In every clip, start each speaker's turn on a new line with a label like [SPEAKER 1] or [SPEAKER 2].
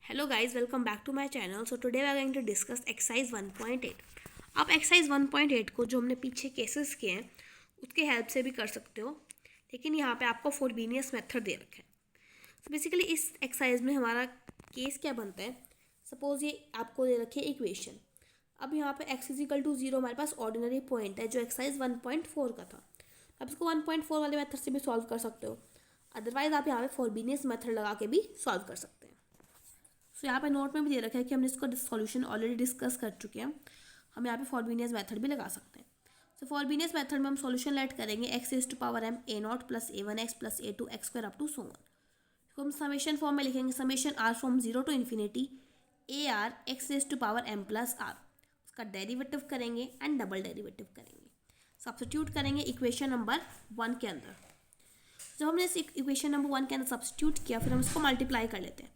[SPEAKER 1] Hello guys, welcome back to my channel. So today we are going to discuss exercise 1.8. आप exercise 1.8 को जो हमने पीछे cases किए हैं उसके हेल्प से भी कर सकते हो, लेकिन यहाँ पे आपको फोरबीनियस मेथड दे रखा है. तो बेसिकली इस एक्सरसाइज में हमारा केस क्या बनता है. सपोज ये आपको दे रखी है इक्वेशन. अब यहाँ पे x = 0 हमारे पास ऑर्डिनरी पॉइंट है जो एक्सरसाइज 1.4 का था. अब इसको 1.4 वाले मेथड से भी सॉल्व कर सकते हो, अदरवाइज आप यहाँ पे फोरबीनियस मेथड लगा के भी सॉल्व कर सकते हैं. सो यहाँ पे नोट में भी दे रखा है कि हमने इसको सॉल्यूशन ऑलरेडी डिस्कस कर चुके हैं. हम यहाँ पे फोरबीनियस मेथड भी लगा सकते हैं. सो फोरबीनियस मेथड में हम सॉल्यूशन लेट करेंगे x⁴m a0 + a1x + a2x² up to so on. तो हम समेशन फॉर्म में लिखेंगे summation r from 0 to infinity ar x⁴m + r. उसका डेरिवेटिव करेंगे एंड डबल डेरिवेटिव करेंगे. सब्स्टिट्यूट करेंगे इक्वेशन नंबर 1 के अंदर. जब हमने इस इक्वेशन नंबर 1 के अंदर सब्स्टिट्यूट किया, फिर हम इसको मल्टीप्लाई कर लेते हैं.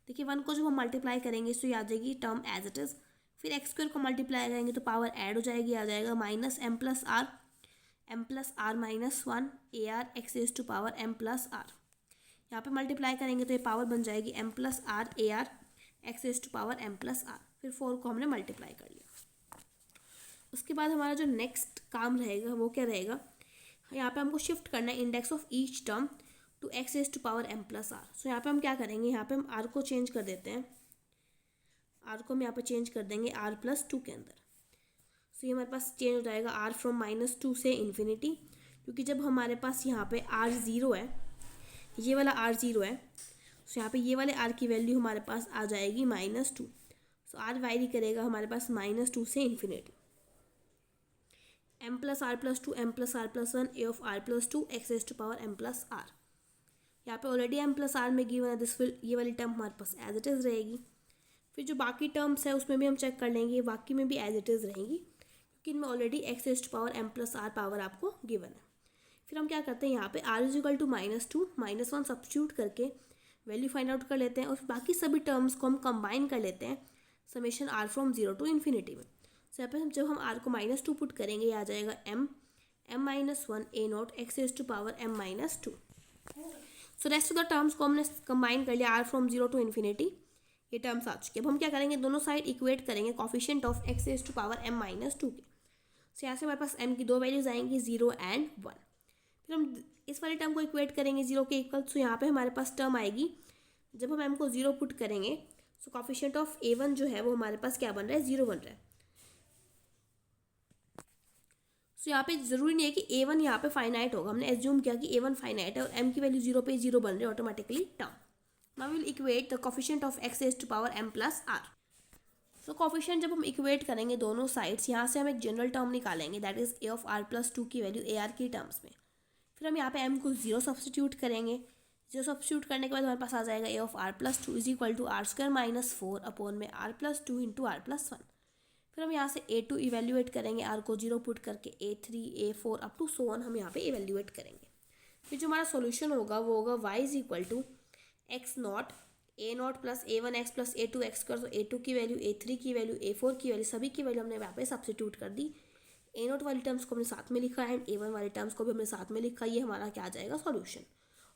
[SPEAKER 1] देखिए 1 को जब हम मल्टीप्लाई करेंगे तो ये आ जाएगी टर्म एज इट इज़. फिर x² को मल्टीप्लाई करेंगे तो पावर ऐड हो जाएगी, आ जाएगा -m + r -1 ar x⁴m + r. यहाँ पे मल्टीप्लाई करेंगे तो ये पावर बन जाएगी m + r ar x⁴m + r. फिर 4 को हमने मल्टीप्लाई कर लिया. उसके बाद हमारा जो नेक्स्ट काम रहेगा वो क्या रहेगा, यहाँ पे हमको शिफ्ट करना है index of each term to x⁴m + r. So यहाँ पे हम क्या करेंगे, यहाँ पे हम r को चेंज कर देते हैं. r को हम यहाँ पे चेंज कर देंगे r + 2 के अंदर. सो ये हमारे पास चेंज हो जाएगा r फ्रॉम -2 से इन्फिनिटी, क्योंकि जब हमारे पास यहाँ पे r 0 है, ये वाला r 0 है, सो यहाँ पे ये वाले r की वैल्यू हमारे पास आ जाएगी -2. सो r वायरी करेगा हमारे पास -2 से infinity. m + r + 2 m + r + 1 a of r + 2 x⁴m + r. यहाँ पे ऑलरेडी m + r में गिवन है, दिस विल ये वाली टर्म हमारे पास एज इट इज़ रहेगी. फिर जो बाकी टर्म्स है उसमें भी हम चेक कर लेंगे, बाकी में भी एज इट इज़ रहेंगी, क्योंकि इनमें ऑलरेडी x⁴m + r पावर आपको गिवन है. फिर हम क्या करते हैं, यहाँ पे r = -2 -1 सब्स्टिट्यूट करके वैल्यू फाइंड आउट कर लेते हैं, और बाकी सभी टर्म्स को हम कंबाइन कर लेते हैं summation r from 0 to infinity में. सो यहाँ पे जब हम r को -2 पुट करेंगे, ये आ जाएगा m -1 a0 x⁴m - 2. So rest of the terms को हमने कंबाइन कर लिया r फ्रॉम 0 टू इन्फिनिटी. ये टर्म्स आ चुके. अब हम क्या करेंगे, दोनों साइड इक्वेट करेंगे कोफिशिएंट ऑफ x⁴m - 2 के. सो यहाँ से हमारे पास m की दो वैल्यूज आएंगी 0 एंड 1. फिर हम इस वाले टर्म को इक्वेट करेंगे 0 के इक्वल. सो यहाँ पे हमारे पास टर्म आएगी, जब हम m को 0 पुट करेंगे सो कोफिशिएंट ऑफ a1 जो है वो हमारे पास क्या बन रहा है, 0 बन रहा है. सो यहाँ पे ज़रूरी नहीं है कि a1 यहाँ पे फाइनाइट होगा. हमने एज्यूम किया कि a1 फाइनाइट है और m की वैल्यू 0 पे 0 बन रही है automatically term. Now we will equate the coefficient of x⁴m + r. So coefficient जब हम इक्वेट करेंगे दोनों साइड्स, यहाँ से हम एक जनरल टर्म निकालेंगे, that is a of r + 2 की वैल्यू ar की टर्म्स में. फिर हम यहाँ पे m को 0 सब्स्टिट्यूट करेंगे. 0 सब्स्टिट्यूट करने के बाद हमारे पास आ जाएगा a of r + 2 = r² - 4 upon में r + 2 × r + 1. फिर हम यहाँ से a2 इवेल्यूएट करेंगे, r को 0 पुट करके a3 a4 up to so on हम यहाँ पे इवेल्यूएट करेंगे. फिर जो हमारा सॉल्यूशन होगा वो होगा y = x0 a0 + a1x + a2x². तो a2 की वैल्यू, a3 की वैल्यू, a4 की वैल्यू, सभी की वैल्यू हमने यहाँ पे सब्स्टिट्यूट कर दी. a0 वाली टर्म्स को हमने साथ में लिखा एंड a1 वाली टर्म्स को भी हमने साथ में लिखा. ये हमारा क्या आ जाएगा, सॉल्यूशन.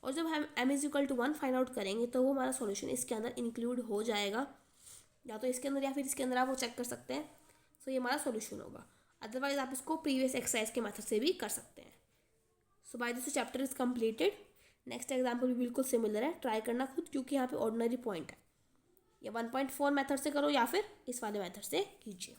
[SPEAKER 1] और जब हम m = 1 फाइंड आउट करेंगे तो वो हमारा सॉल्यूशन इसके अंदर इंक्लूड हो जाएगा, या तो इसके अंदर या फिर इसके अंदर, आप वो चेक कर सकते हैं. सो ये हमारा सॉल्यूशन होगा. अदरवाइज आप इसको प्रीवियस एक्सरसाइज के मेथड से भी कर सकते हैं. So by this chapter is completed. Next example भी बिल्कुल सिमिलर है, ट्राई करना खुद, क्योंकि यहाँ पे ऑर्डिनरी पॉइंट है. या 1.4 मेथड से करो या फिर इस वाले मेथड से कीजिए.